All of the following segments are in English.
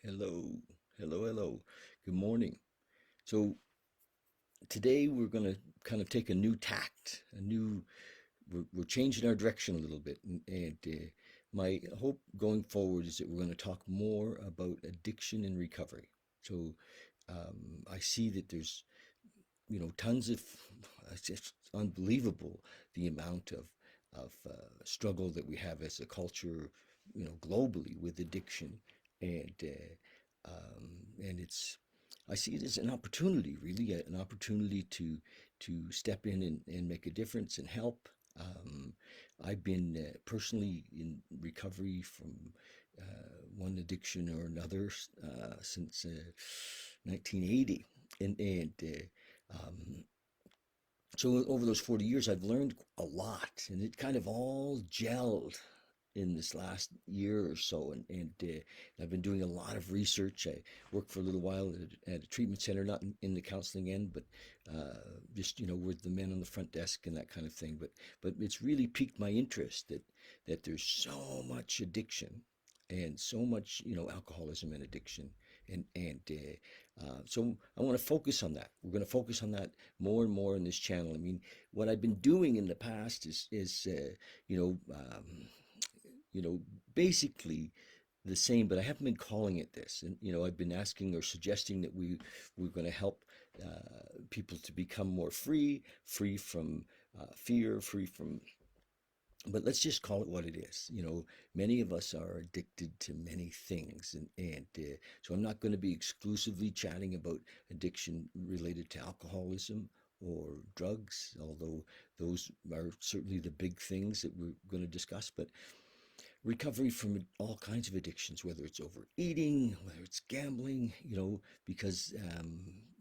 Hello, hello. Good morning. So today we're going to kind of take a new tact, we're changing our direction a little bit. And my hope going forward is that we're going to talk more about addiction and recovery. So I see that there's, tons of, it's just unbelievable the amount of struggle that we have as a culture, globally with addiction. And it's I see it as an opportunity, really, an opportunity to step in and make a difference and help. I've been personally in recovery from one addiction or another since 1980, and so over those 40 years, I've learned a lot, and it kind of all gelled in this last year or so. And I've been doing a lot of research. I worked for a little while at a treatment center, not in the counseling end, but just with the men on the front desk and that kind of thing. But it's really piqued my interest that there's so much addiction and so much alcoholism and addiction. And so I want to focus on that. We're going to focus on that more and more in this channel. I mean, what I've been doing in the past is you know um, you know basically the same, but I haven't been calling it this. And I've been asking or suggesting that we're going to help people to become more free from fear, free from, but let's just call it what it is. Many of us are addicted to many things, and so I'm not going to be exclusively chatting about addiction related to alcoholism or drugs, although those are certainly the big things that we're going to discuss. But recovery from all kinds of addictions, whether it's overeating, whether it's gambling, because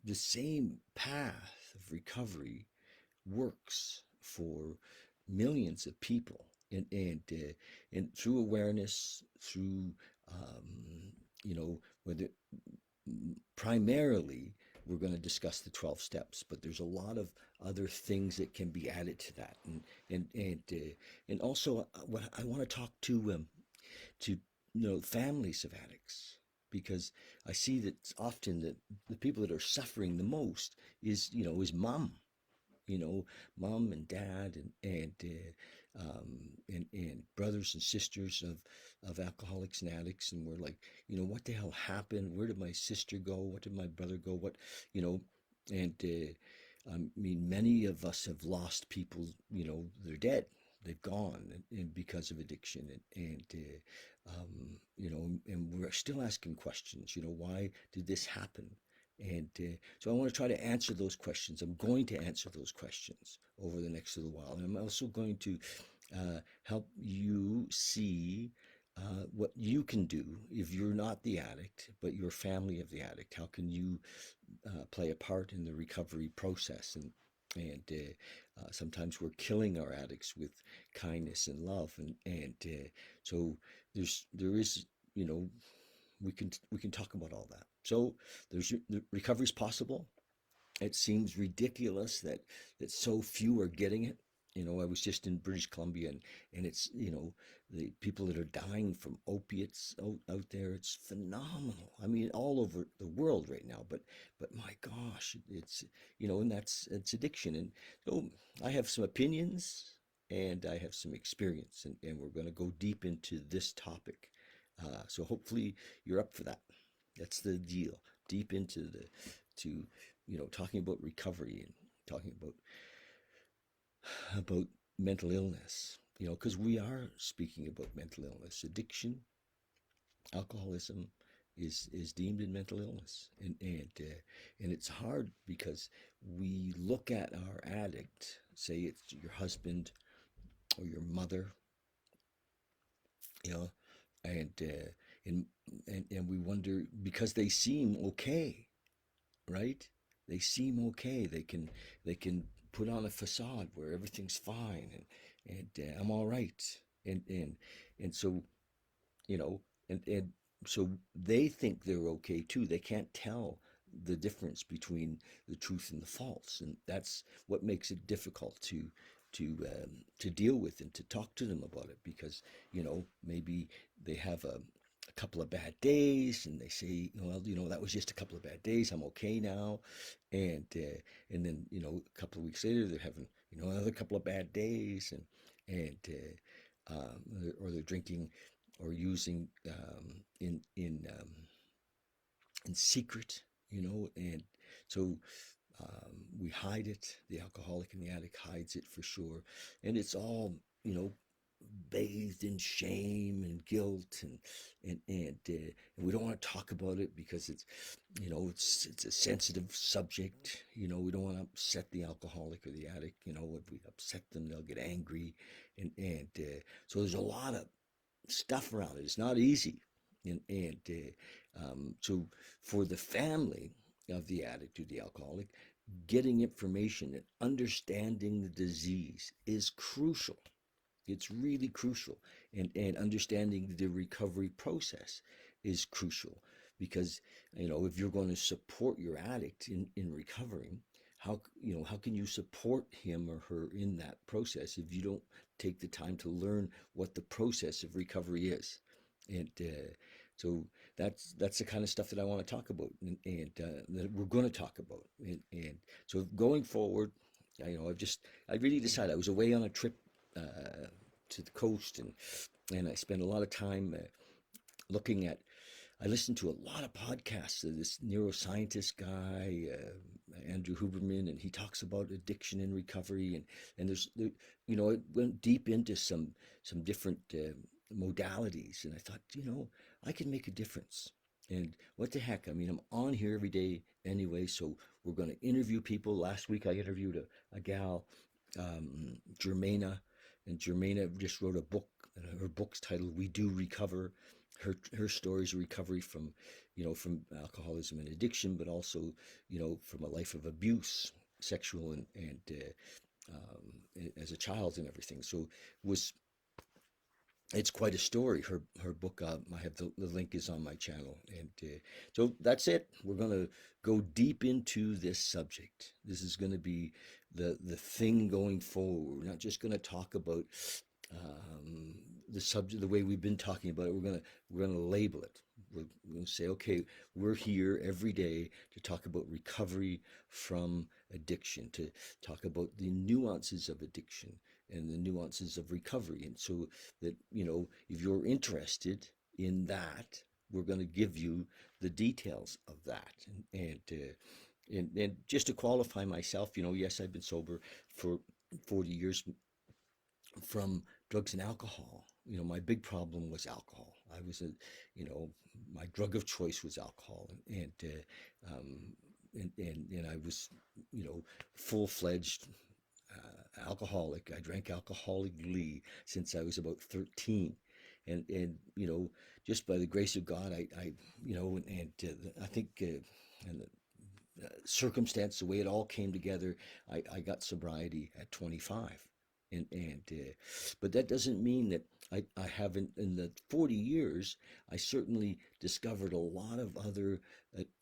the same path of recovery works for millions of people, and through awareness, through whether primarily we're going to discuss the 12 steps, but there's a lot of other things that can be added to that. And also what I want to talk to families of addicts, because I see that often that the people that are suffering the most is mom, you know, mom and dad, and brothers and sisters of alcoholics and addicts. And we're like, what the hell happened? Where did my sister go? What did my brother go? You know, I mean, many of us have lost people, they're dead. They've gone, and because of addiction, and we're still asking questions. Why did this happen? And so I want to try to answer those questions. I'm going to answer those questions over the next little while. And I'm also going to help you see what you can do if you're not the addict, but you're family of the addict. How can you play a part in the recovery process? And sometimes we're killing our addicts with kindness and love. And so there is, you know, we can talk about all that. So the recovery is possible. It seems ridiculous that so few are getting it. I was just in British Columbia, and it's the people that are dying from opiates out there. It's phenomenal. I mean, all over the world right now. But my gosh, and it's addiction. And so I have some opinions and I have some experience, and we're going to go deep into this topic. So hopefully you're up for that. That's the deal. Deep into to talking about recovery and talking about mental illness. Because we are speaking about mental illness. Addiction, alcoholism is deemed in mental illness, and it's hard because we look at our addict, say it's your husband or your mother, you know, and uh, and we wonder because they seem okay, right? They seem okay. They can put on a facade where everything's fine, and I'm all right, and so and so they think they're okay too. They can't tell the difference between the truth and the false, and that's what makes it difficult to deal with and to talk to them about it, because maybe they have a couple of bad days, and they say, well, that was just a couple of bad days. I'm okay now, and then a couple of weeks later they're having another couple of bad days, or they're drinking or using in secret, and so we hide it. The alcoholic and the addict hides it for sure, and it's all bathed in shame and guilt, and we don't want to talk about it because it's a sensitive subject. We don't want to upset the alcoholic or the addict. If we upset them, they'll get angry, and so there's a lot of stuff around it. It's not easy, and so for the family of the addict or the alcoholic, getting information and understanding the disease is crucial. It's really crucial. And understanding the recovery process is crucial, because if you're going to support your addict in recovering, how can you support him or her in that process if you don't take the time to learn what the process of recovery is? And so that's the kind of stuff that I want to talk about, and that we're going to talk about. And so going forward, I really decided. I was away on a trip to the coast, and I spent a lot of time looking at. I listened to a lot of podcasts of this neuroscientist guy, Andrew Huberman, and he talks about addiction and recovery, and it went deep into some different modalities, and I thought, I can make a difference. And what the heck? I mean, I'm on here every day anyway, so we're going to interview people. Last week I interviewed a gal, Germaina, and Germaina just wrote a book. Her book's titled "We Do Recover." Her stories of recovery from alcoholism and addiction, but also from a life of abuse, sexual and as a child and everything. So it's quite a story. Her book, I have the link is on my channel, and so that's it. We're going to go deep into this subject. This is going to be the thing going forward. We're not just going to talk about the subject the way we've been talking about it. We're gonna label it. We're going to say, okay, we're here every day to talk about recovery from addiction, to talk about the nuances of addiction and the nuances of recovery. And so that, if you're interested in that, we're going to give you the details of that. And just to qualify myself, yes, I've been sober for 40 years from drugs and alcohol. My big problem was alcohol. I was my drug of choice was alcohol, and I was, full-fledged alcoholic. I drank alcoholically since I was about 13, and just by the grace of God, I I think and the circumstance, the way it all came together, I got sobriety at 25. But that doesn't mean that I haven't, in the 40 years, I certainly discovered a lot of other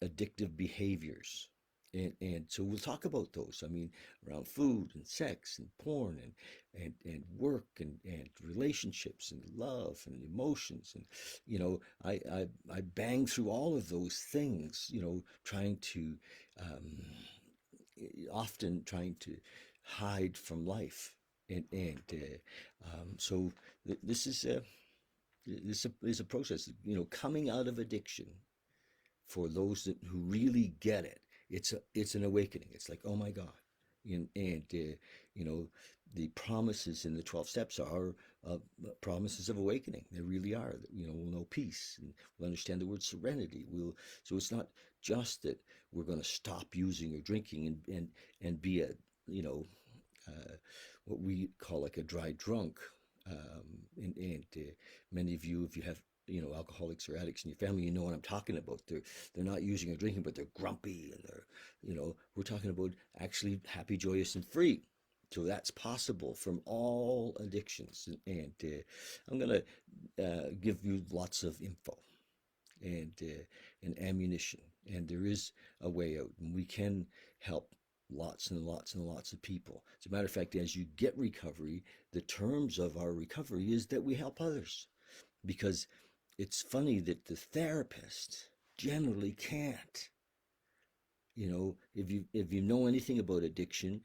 addictive behaviors. And so we'll talk about those. I mean, around food and sex and porn and work and relationships and love and emotions. And, I bang through all of those things, trying to, um, often trying to hide from life. So this is a process, coming out of addiction. For those who really get it, it's an awakening. It's like, oh my God, and the promises in the 12 steps are promises of awakening. They really are. We'll know peace, and we'll understand the word serenity. So it's not just that we're going to stop using or drinking and be a what we call like a dry drunk. And many of you, if you have alcoholics or addicts in your family, you know what I'm talking about. They're not using or drinking, but they're grumpy, and we're talking about actually happy, joyous, and free. So that's possible from all addictions. And I'm going to give you lots of info and ammunition, and there is a way out, and we can help lots and lots and lots of people. As a matter of fact, as you get recovery, the terms of our recovery is that we help others, because it's funny that the therapist generally can't. If you know anything about addiction,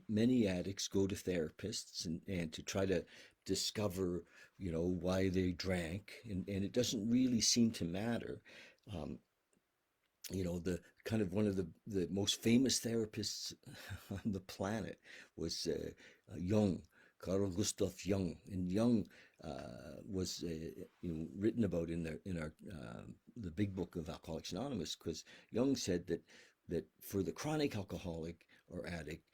many addicts go to therapists and to try to discover, why they drank, and it doesn't really seem to matter. Um, the kind of one of the most famous therapists on the planet was Jung, Carl Gustav Jung, and Jung was written about in the big book of Alcoholics Anonymous, because Jung said that for the chronic alcoholic or addict,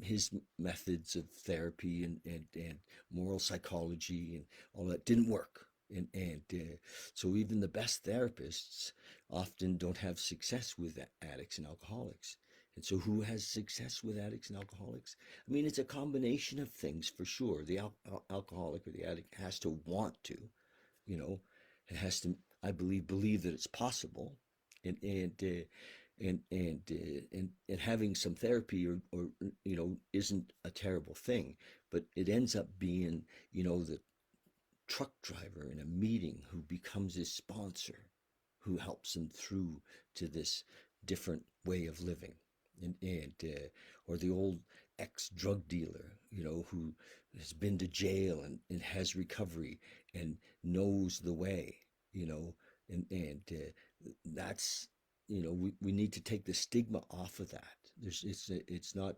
his methods of therapy and moral psychology and all that didn't work. And so even the best therapists often don't have success with addicts and alcoholics. And so who has success with addicts and alcoholics? I mean, it's a combination of things for sure. The alcoholic or the addict has to want to, you know, it has to, I believe that it's possible. And having some therapy or isn't a terrible thing, but it ends up being, the truck driver in a meeting who becomes his sponsor, who helps him through to this different way of living, or the old ex-drug dealer, who has been to jail and has recovery and knows the way, that's we need to take the stigma off of that. It's not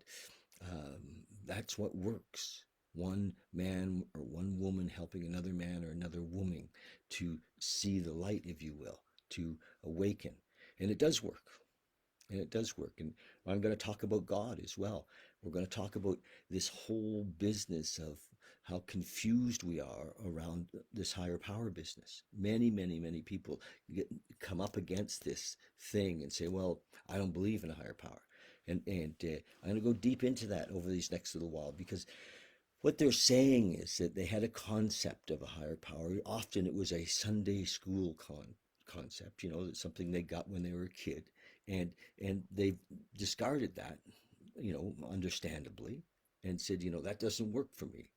that's what works. One man or one woman helping another man or another woman to see the light, if you will, to awaken. And it does work. And it does work. And I'm going to talk about God as well. We're going to talk about this whole business of how confused we are around this higher power business. Many, many, many people come up against this thing and say, well, I don't believe in a higher power. And I'm going to go deep into that over these next little while, because what they're saying is that they had a concept of a higher power. Often it was a Sunday school concept, something they got when they were a kid. And they've discarded that, understandably, and said, that doesn't work for me.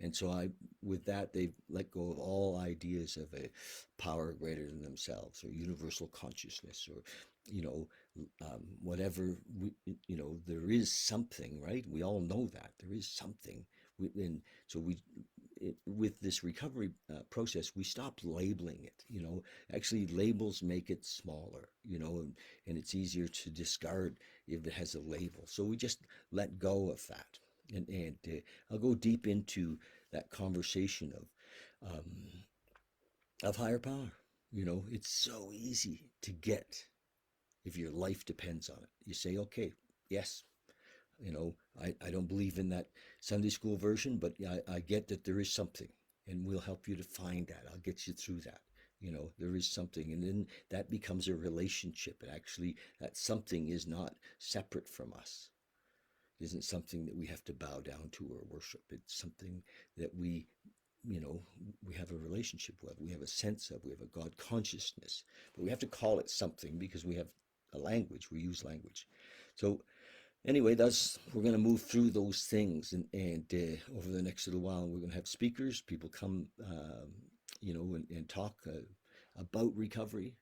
And so with that, they've let go of all ideas of a power greater than themselves, or universal consciousness, or, whatever, there is something, right? We all know that there is something. And so with this recovery process, we stop labeling it. Actually, labels make it smaller, and it's easier to discard if it has a label. So we just let go of that. And I'll go deep into that conversation of higher power. It's so easy to get if your life depends on it. You say, okay, yes, I don't believe in that Sunday school version, but I get that there is something, and we'll help you to find that. I'll get you through that. There is something, and then that becomes a relationship. And actually, that something is not separate from us. It isn't something that we have to bow down to or worship. It's something that we have a relationship with, we have a sense of, we have a God consciousness, but we have to call it something because we have a language, we use language. So anyway, we're going to move through those things, and over the next little while, we're going to have speakers, people come, and talk about recovery.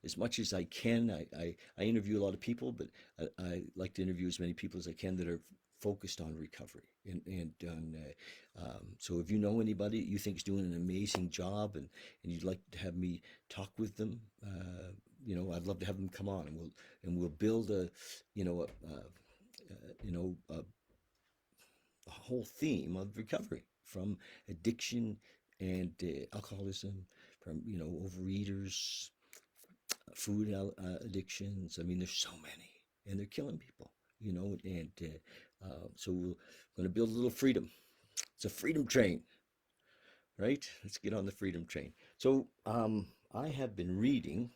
As much as I can. I interview a lot of people, but I like to interview as many people as I can that are focused on recovery. So if you know anybody that you think is doing an amazing job, and you'd like to have me talk with them, I'd love to have them come on, and we'll build a whole theme of recovery, from addiction and alcoholism, from overeaters, food addictions. I mean, there's so many, and they're killing people. So we're going to build a little freedom. It's a freedom train, right? Let's get on the freedom train. So I have been reading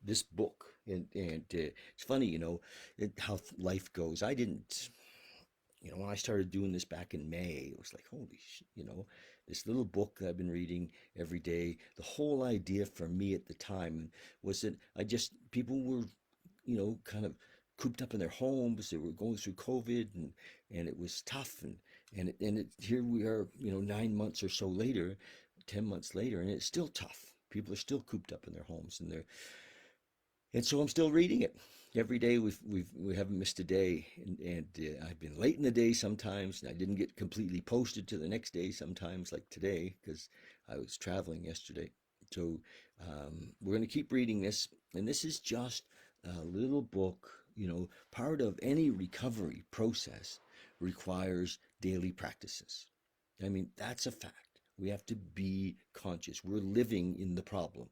this book, and it's funny, how life goes. I didn't, when I started doing this back in May, it was like, holy this little book that I've been reading every day. The whole idea for me at the time was that people were, kind of cooped up in their homes. They were going through COVID, and it was tough. And here we are, 9 months or so later, 10 months later, and it's still tough. People are still cooped up in their homes, and so I'm still reading it. Every day we haven't missed a day, and I've been late in the day sometimes, and I didn't get completely posted to the next day sometimes, like today, because I was traveling yesterday. So we're going to keep reading this, and this is just a little book. Part of any recovery process requires daily practices. I mean, that's a fact. We have to be conscious. We're living in the problem.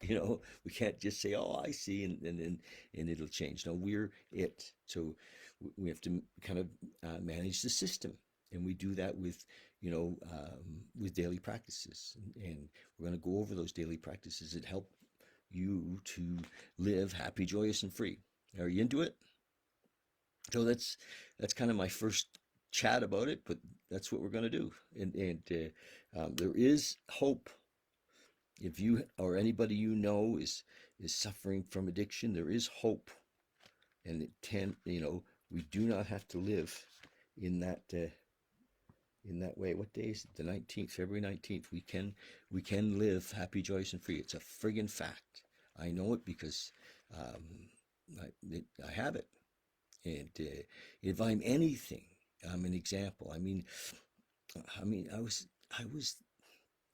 We can't just say, "Oh, I see," and it'll change. No, we're it. So we have to kind of manage the system, and we do that with daily practices. And we're going to go over those daily practices that help you to live happy, joyous, and free. Are you into it? So that's kind of my first chat about it, but that's what we're going to do. And there is hope. If you or anybody is suffering from addiction, there is hope, and we do not have to live in that way. What day is it? The 19th, February 19th. We can live happy, joyous, and free. It's a friggin' fact. I know it because I have it. And if I'm anything, I'm an example.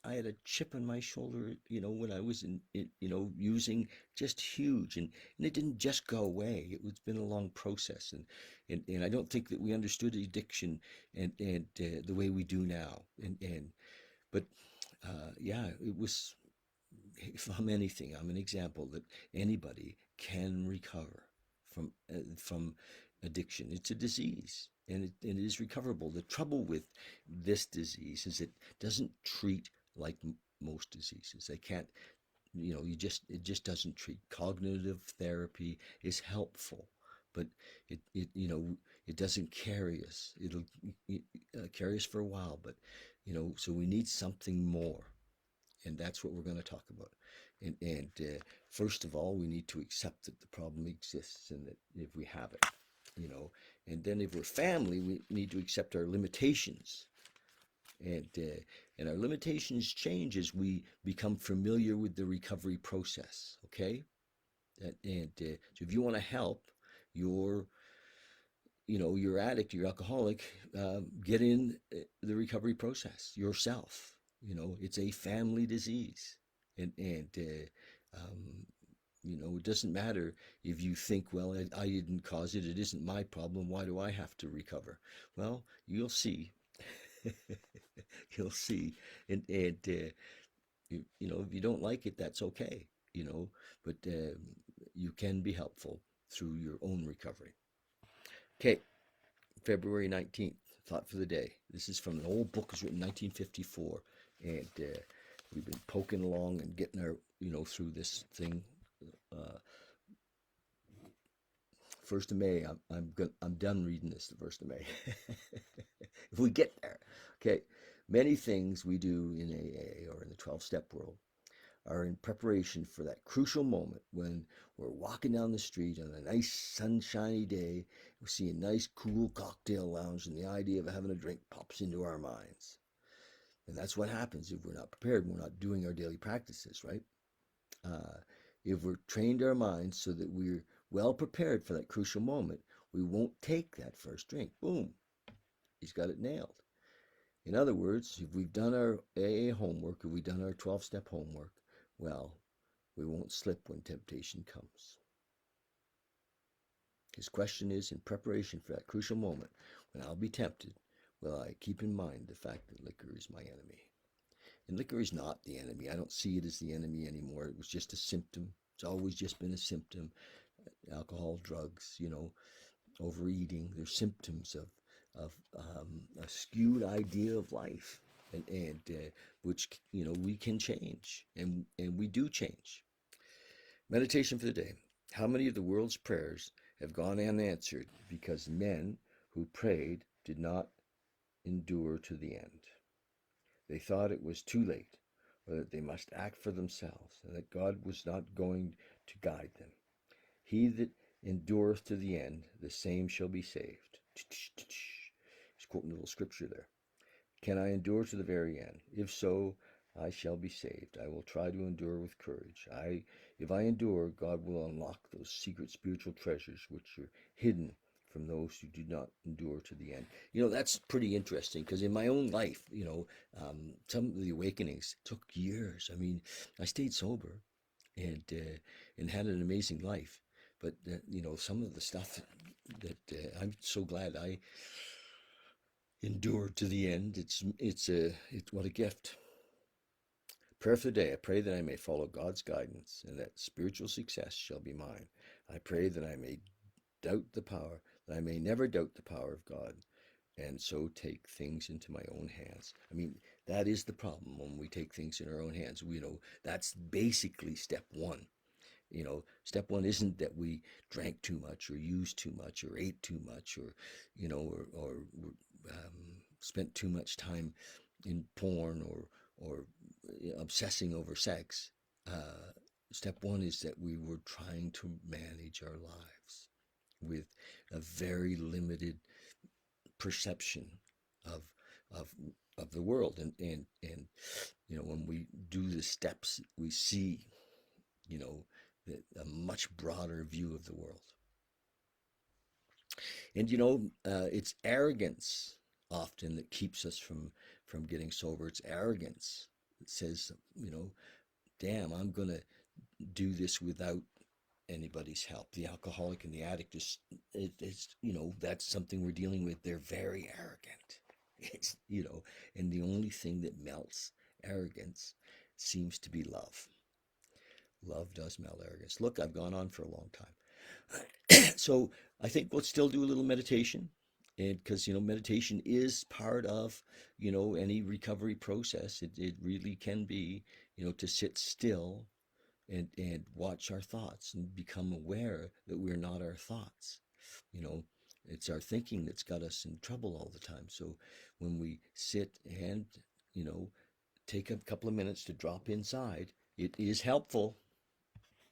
I had a chip on my shoulder, when I was using, just huge, and it didn't just go away. It's been a long process, and I don't think that we understood addiction and the way we do now, but yeah, it was. If I'm anything, I'm an example that anybody can recover from addiction. It's a disease, and it is recoverable. The trouble with this disease is it doesn't treat like most diseases. They can't, it just doesn't treat. Cognitive therapy is helpful, but it doesn't carry us. It'll carry us for a while, but so we need something more. And that's what we're going to talk about. And first of all, we need to accept that the problem exists and that if we have it, and then if we're family, we need to accept our limitations. And our limitations change as we become familiar with the recovery process. Okay, so if you want to help your your addict, your alcoholic, get in the recovery process yourself. It's a family disease, and it doesn't matter if you think, well, I didn't cause it. It isn't my problem. Why do I have to recover? Well, you'll see. You'll see, and if you don't like it, that's okay. But you can be helpful through your own recovery. Okay, February 19th, thought for the day. This is from an old book. It was written in 1954, and we've been poking along and getting our, through this thing. 1st of May, I'm done reading this the 1st of May. If we get there. Okay, many things we do in AA or in the 12-step world are in preparation for that crucial moment when we're walking down the street on a nice sunshiny day. We see a nice cool cocktail lounge, and the idea of having a drink pops into our minds. And that's what happens if we're not prepared and we're not doing our daily practices, right? If we're trained our minds so that we're well prepared for that crucial moment, we won't take that first drink. Boom, he's got it nailed. In other words, if we've done our AA homework, if we've done our 12-step homework, well, we won't slip when temptation comes. His question is, in preparation for that crucial moment, when I'll be tempted, will I keep in mind the fact that liquor is my enemy? And liquor is not the enemy. I don't see it as the enemy anymore. It was just a symptom. It's always just been a symptom. Alcohol, drugs, overeating, they're symptoms of a skewed idea of life, and which we can change, and we do change. Meditation for the day. How many of the world's prayers have gone unanswered because men who prayed did not endure to the end? They thought it was too late, or that they must act for themselves, and that God was not going to guide them. He that endureth to the end, the same shall be saved. He's quoting a little scripture there. Can I endure to the very end? If so, I shall be saved. I will try to endure with courage. If I endure, God will unlock those secret spiritual treasures which are hidden from those who do not endure to the end. That's pretty interesting because in my own life, some of the awakenings took years. I mean, I stayed sober and had an amazing life, but some of the stuff that I'm so glad I endured to the end. It's what a gift. Prayer for the day. I pray that I may follow God's guidance and that spiritual success shall be mine. I pray that I may that I may never doubt the power of God and so take things into my own hands. I mean, that is the problem when we take things in our own hands. That's basically step one. Step one isn't that we drank too much or used too much or ate too much or spent too much time in porn or obsessing over sex. Step one is that we were trying to manage our lives with a very limited perception of of of the world, and when we do the steps, we see you know a much broader view of the world. And it's arrogance often that keeps us from getting sober. It's arrogance that says, damn, I'm gonna do this without anybody's help. The alcoholic and the addict that's something we're dealing with. They're very arrogant. And the only thing that melts arrogance seems to be love. Love does melt arrogance. Look, I've gone on for a long time. So I think we'll still do a little meditation. And because, meditation is part of, any recovery process. It really can be, to sit still and watch our thoughts and become aware that we're not our thoughts. You know, it's our thinking that's got us in trouble all the time. So when we sit and, take a couple of minutes to drop inside, it is helpful,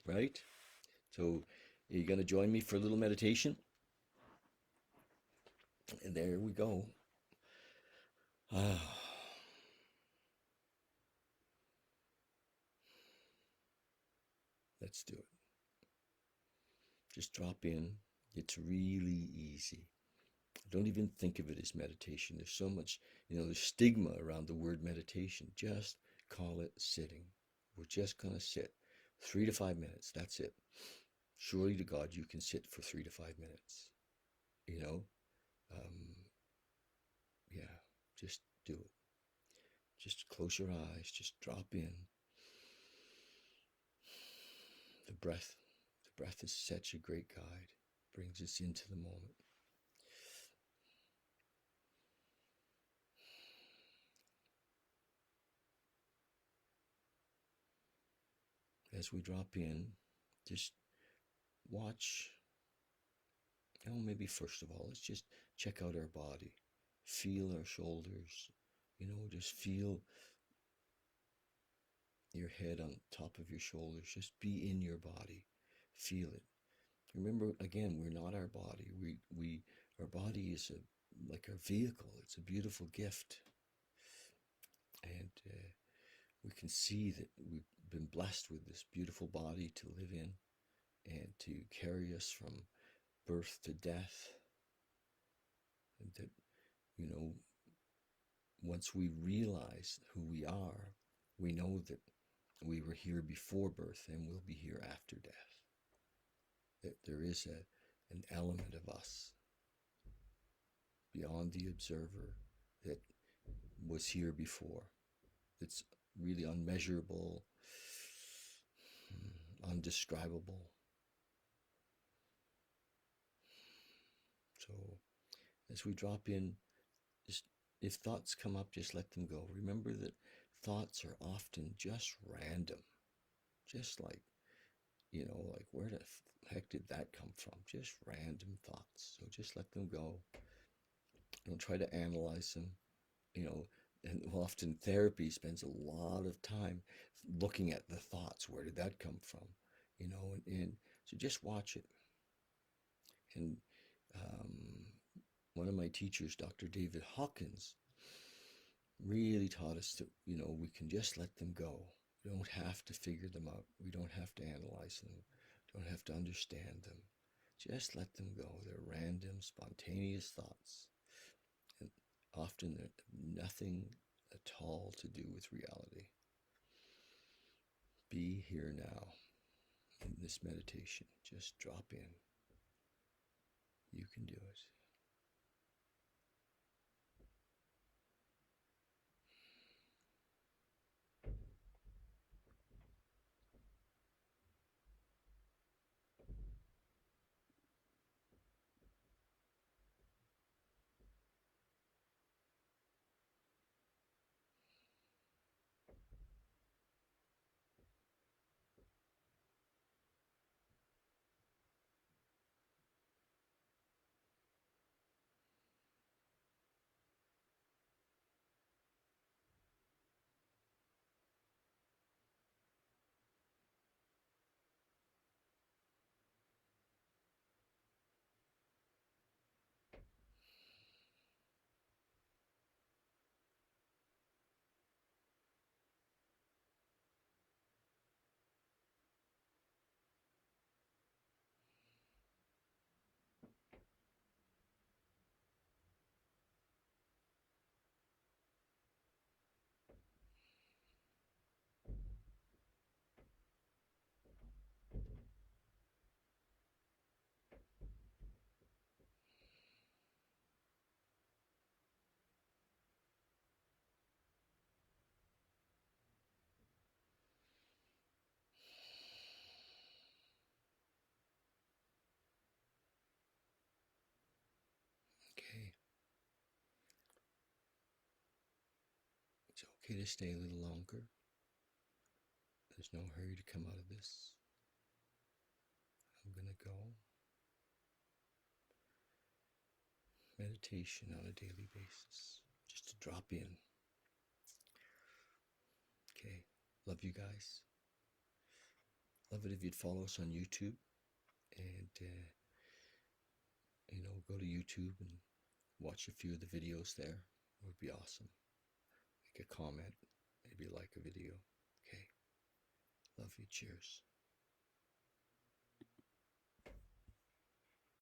right? So are you going to join me for a little meditation? And there we go. Ah, let's do it. Just drop in. It's really easy. Don't even think of it as meditation. There's so much, there's stigma around the word meditation. Just call it sitting. We're just going to sit 3 to 5 minutes. That's it. Surely to God, you can sit for 3 to 5 minutes. You know, um, yeah, just do it. Just close your eyes. Just drop in. The breath, the breath is such a great guide. Brings us into the moment. As we drop in, just watch. Maybe first of all, let's just check out our body. Feel our shoulders. Just feel your head on top of your shoulders. Just be in your body. Feel it. Remember, again, we're not our body. Our body is like our vehicle. It's a beautiful gift. And we can see that we've been blessed with this beautiful body to live in and to carry us from birth to death. And that, once we realize who we are, we know that we were here before birth and we'll be here after death. That there is an element of us beyond the observer that was here before. It's really unmeasurable, undescribable. So as we drop in, just if thoughts come up, just let them go. Remember that thoughts are often just random, just like, like where the heck did that come from? Just random thoughts. So just let them go. Don't try to analyze them. And often therapy spends a lot of time looking at the thoughts. Where did that come from? And so just watch it. And one of my teachers, Dr. David Hawkins, really taught us that, we can just let them go. We don't have to figure them out. We don't have to analyze them. Don't have to understand them. Just let them go. They're random, spontaneous thoughts. And often they're nothing at all to do with reality. Be here now in this meditation. Just drop in. You can do it. Okay. It's okay to stay a little longer. There's no hurry to come out of this. I'm going to go. Meditation on a daily basis. Just to drop in. Okay. Love you guys. Love it if you'd follow us on YouTube. And, go to YouTube and watch a few of the videos there. It would be awesome. Make a comment. Maybe like a video. Okay. Love you. Cheers.